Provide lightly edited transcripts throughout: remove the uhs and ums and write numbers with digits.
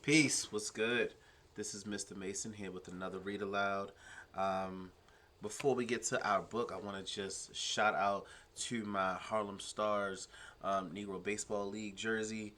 Peace. What's good? This is Mr. Mason here with another read aloud. Um, Before we get to our book, I want to just shout out to my Harlem Stars Negro Baseball League jersey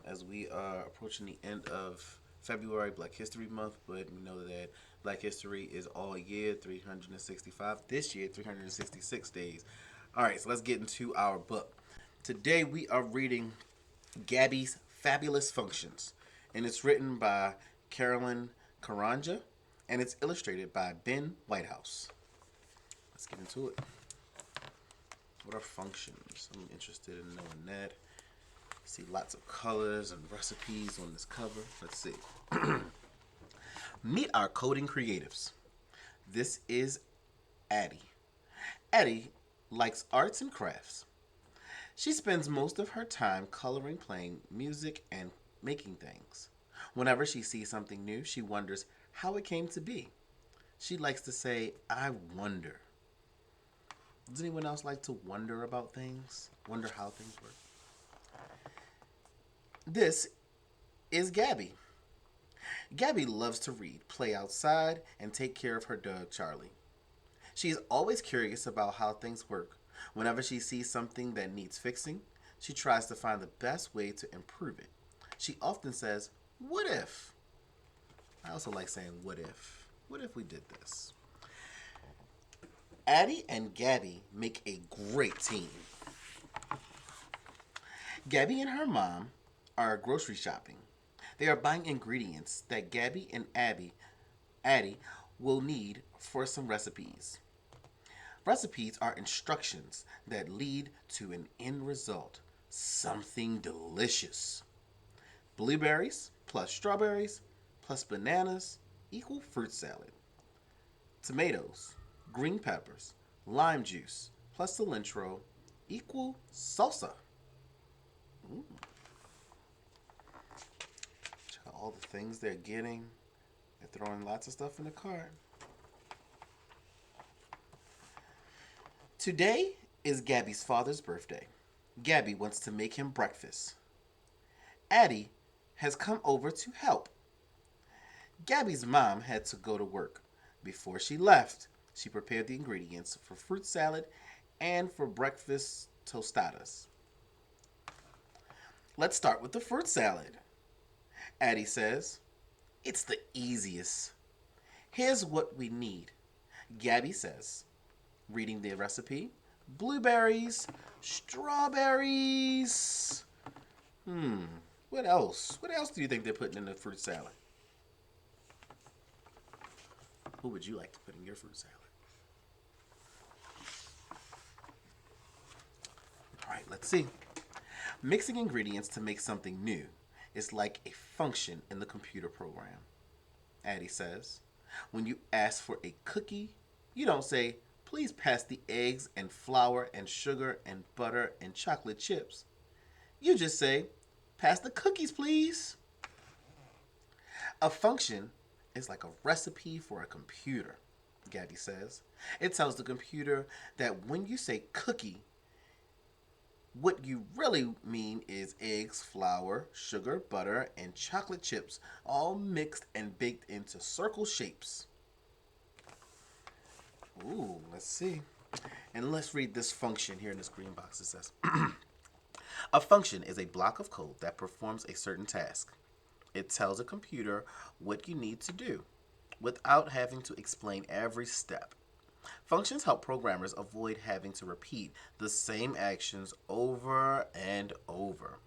as we are approaching the end of February, Black History Month. But we know that Black History is all year, 365. This year, 366 days. All right, so let's get into our book. Today we are reading Gabby's Fabulous Functions, and it's written by Carolyn Karanja, and it's illustrated by Ben Whitehouse. Let's get into it. What are functions? I'm interested in knowing that. See lots of colors and recipes on this cover. Let's see. Meet our coding creatives. This is Addie. Addie likes arts and crafts. She spends most of her time coloring, playing music, and making things. Whenever she sees something new, she wonders how it came to be. She likes to say, I wonder. Does anyone else like to wonder about things? Wonder how things work? This is Gabby. Gabby loves to read, play outside, and take care of her dog, Charlie. She is always curious about how things work. Whenever she sees something that needs fixing, she tries to find the best way to improve it. She often says, what if? I also like saying, what if? What if we did this? Addie and Gabby make a great team. Gabby and her mom are grocery shopping. They are buying ingredients that Gabby and Addie will need for some recipes. Recipes are instructions that lead to an end result, something delicious. Blueberries plus strawberries plus bananas equal fruit salad. Tomatoes, green peppers, lime juice plus cilantro equal salsa. Ooh. Check out all the things they're getting. They're throwing lots of stuff in the cart. Today is Gabby's father's birthday. Gabby wants to make him breakfast. Addie has come over to help. Gabby's mom had to go to work. Before she left, she prepared the ingredients for fruit salad and for breakfast tostadas. Let's start with the fruit salad, Addie says. It's the easiest. Here's what we need, Gabby says, reading the recipe. Blueberries, strawberries. Hmm, what else? What else do you think they're putting in the fruit salad? Who would you like to put in your fruit salad? All right, let's see. Mixing ingredients to make something new is like a function in the computer program, Addie says. When you ask for a cookie, you don't say, please pass the eggs and flour and sugar and butter and chocolate chips. You just say, pass the cookies, please. A function is like a recipe for a computer, Gabby says. It tells the computer that when you say cookie, what you really mean is eggs, flour, sugar, butter, and chocolate chips, all mixed and baked into circle shapes. Ooh, let's see. And let's read this function here in this green box. It says, a function is a block of code that performs a certain task. It tells a computer what you need to do without having to explain every step. Functions help programmers avoid having to repeat the same actions over and over.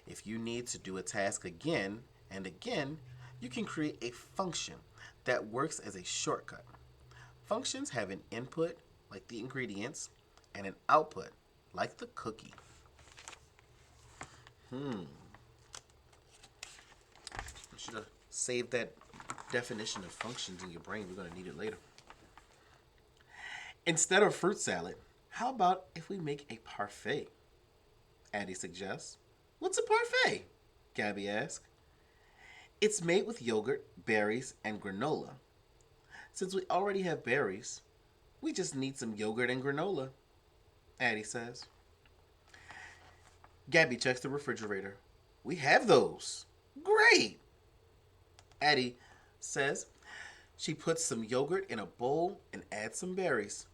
If you need to do a task again and again, you can create a function that works as a shortcut. Functions have an input, like the ingredients, and an output, like the cookie. You should have saved that definition of functions in your brain. We're going to need it later. Instead of fruit salad, how about if we make a parfait? Addie suggests. What's a parfait? Gabby asks. It's made with yogurt, berries, and granola. Since we already have berries, we just need some yogurt and granola, Addie says. Gabby checks the refrigerator. We have those. Great! Addie says she puts some yogurt in a bowl and adds some berries.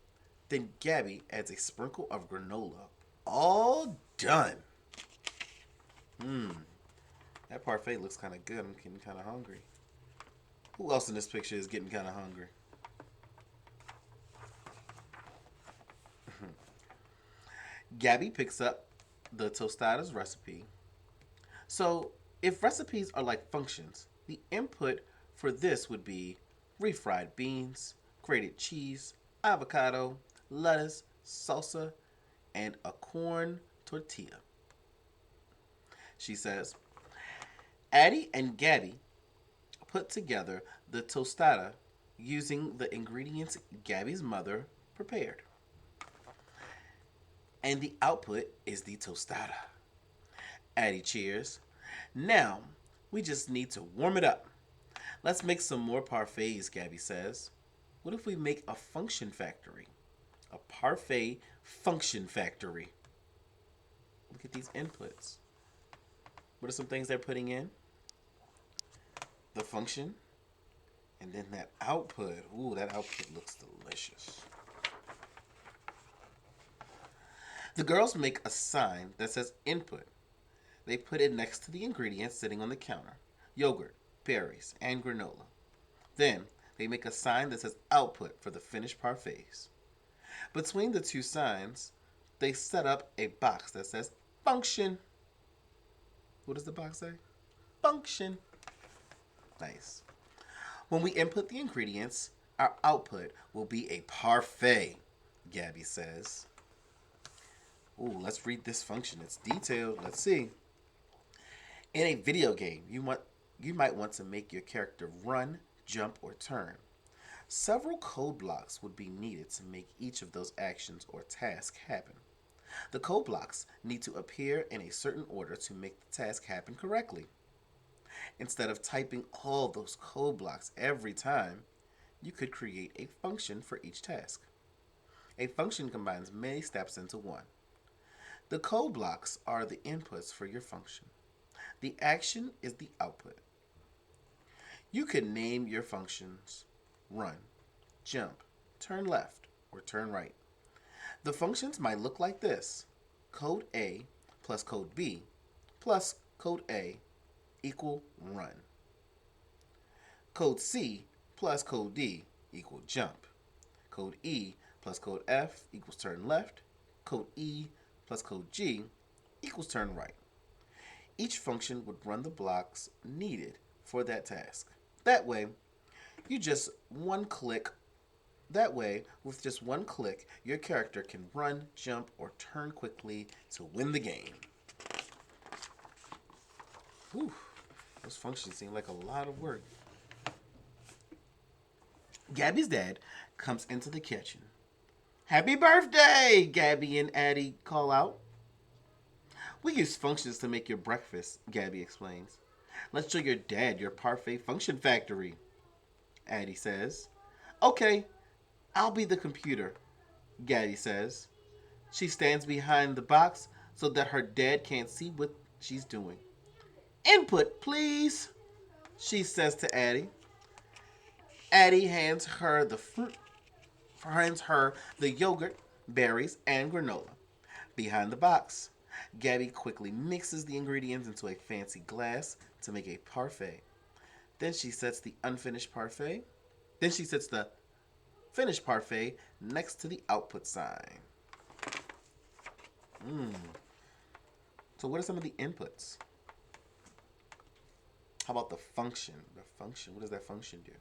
Then Gabby adds a sprinkle of granola. All done. Mmm, that parfait looks kind of good. I'm getting kind of hungry. Who else in this picture is getting kind of hungry? Gabby picks up the tostadas recipe. So, if recipes are like functions, the input for this would be refried beans, grated cheese, avocado, lettuce, salsa, and a corn tortilla. She says, Addie and Gabby put together the tostada using the ingredients Gabby's mother prepared. And the output is the tostada. Addie cheers. Now, we just need to warm it up. Let's make some more parfaits, Gabby says. What if we make a function factory? A parfait function factory. Look at these inputs. What are some things they're putting in? The function, and then that output. Ooh, that output looks delicious. The girls make a sign that says input. They put it next to the ingredients sitting on the counter: yogurt, berries, and granola. Then they make a sign that says output for the finished parfaits. Between the two signs, they set up a box that says function. What does the box say? Function. Nice. When we input the ingredients, our output will be a parfait, Gabby says. Ooh, let's read this function. It's detailed. Let's see. In a video game, you might want to make your character run, jump, or turn. Several code blocks would be needed to make each of those actions or tasks happen. The code blocks need to appear in a certain order to make the task happen correctly. Instead of typing all those code blocks every time, you could create a function for each task. A function combines many steps into one. The code blocks are the inputs for your function. The action is the output. You can name your functions run, jump, turn left, or turn right. The functions might look like this: code A plus code B plus code A equal run. Code C plus code D equal jump. Code E plus code F equals turn left. Code E plus code G equals turn right. Each function would run the blocks needed for that task. That way, with just one click, your character can run, jump, or turn quickly to win the game. Whew, those functions seem like a lot of work. Gabby's dad comes into the kitchen. Happy birthday, Gabby and Addie call out. We use functions to make your breakfast, Gabby explains. Let's show your dad your parfait function factory, Addie says. Okay, I'll be the computer, Gabby says. She stands behind the box so that her dad can't see what she's doing. Input, please, she says to Addie. Addie hands her the yogurt, berries, and granola. Behind the box, Gabby quickly mixes the ingredients into a fancy glass to make a parfait. Then she sets the finished parfait next to the output sign. So what are some of the inputs? How about the function? What does that function do?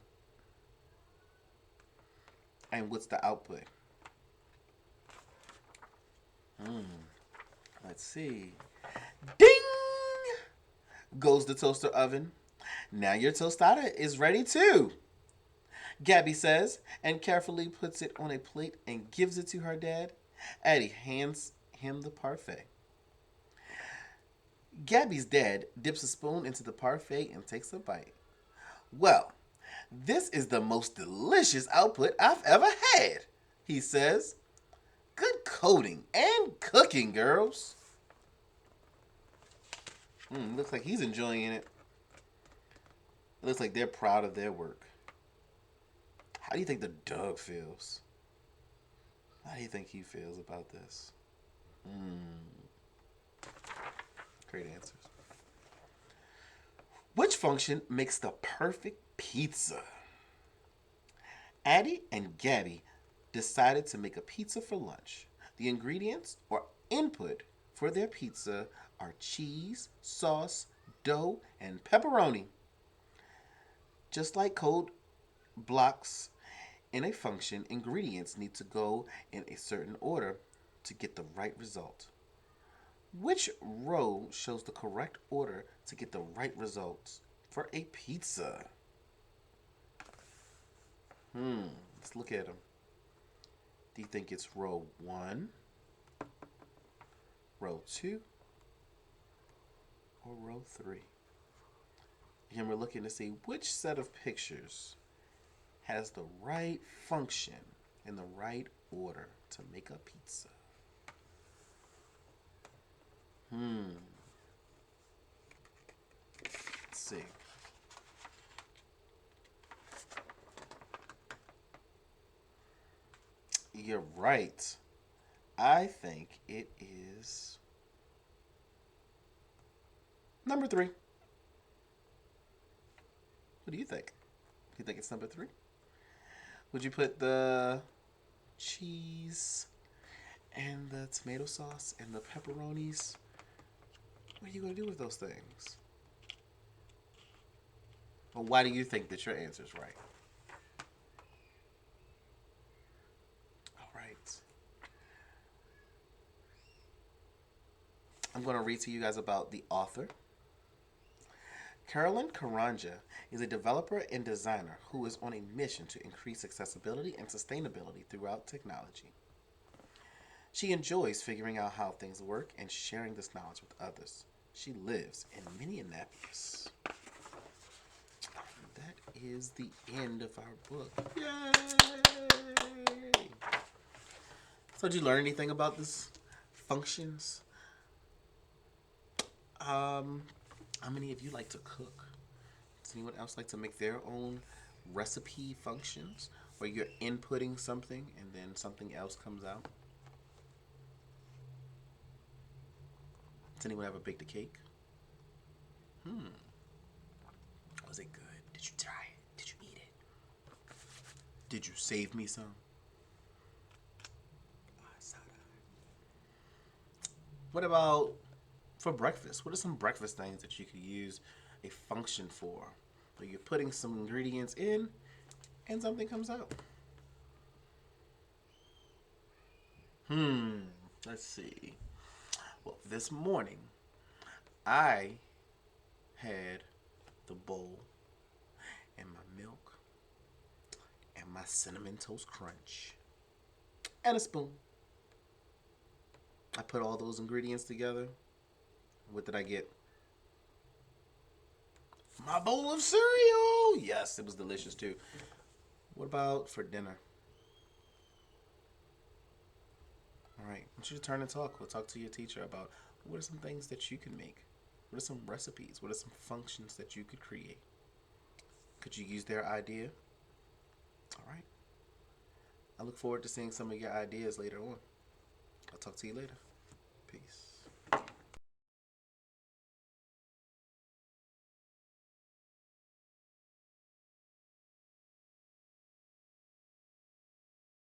And what's the output? Let's see. Ding! Goes the toaster oven. Now your tostada is ready too, Gabby says, and carefully puts it on a plate and gives it to her dad. Addie hands him the parfait. Gabby's dad dips a spoon into the parfait and takes a bite. Well, this is the most delicious output I've ever had, he says. Good coding and cooking, girls. Looks like he's enjoying it. It looks like they're proud of their work. How do you think the dog feels? How do you think he feels about this? Great answers. Which function makes the perfect pizza? Addie and Gabby decided to make a pizza for lunch. The ingredients or input for their pizza are cheese, sauce, dough, and pepperoni. Just like code blocks in a function, ingredients need to go in a certain order to get the right result. Which row shows the correct order to get the right results for a pizza? Let's look at them. Do you think it's row 1, row 2, or row 3? And we're looking to see which set of pictures has the right function in the right order to make a pizza. Let's see. You're right. I think it is number 3. What do you think? Do you think it's number 3? Would you put the cheese and the tomato sauce and the pepperonis? What are you going to do with those things? Well, why do you think that your answer is right? All right. I'm going to read to you guys about the author. Carolyn Karanja is a developer and designer who is on a mission to increase accessibility and sustainability throughout technology. She enjoys figuring out how things work and sharing this knowledge with others. She lives in Minneapolis. That is the end of our book. Yay! So, did you learn anything about this functions? How many of you like to cook? Does anyone else like to make their own recipe functions where you're inputting something and then something else comes out? Does anyone ever bake the cake? Was it good? Did you try it? Did you eat it? Did you save me some? What about for breakfast? What are some breakfast things that you could use a function for? Where you're putting some ingredients in and something comes out. Let's see. Well, this morning I had the bowl and my milk and my cinnamon toast crunch and a spoon. I put all those ingredients together. What did I get? My bowl of cereal. Yes, it was delicious too. What about for dinner? All right, I want you to turn and talk. We'll talk to your teacher about what are some things that you can make. What are some recipes? What are some functions that you could create? Could you use their idea? All right. I look forward to seeing some of your ideas later on. I'll talk to you later. Peace.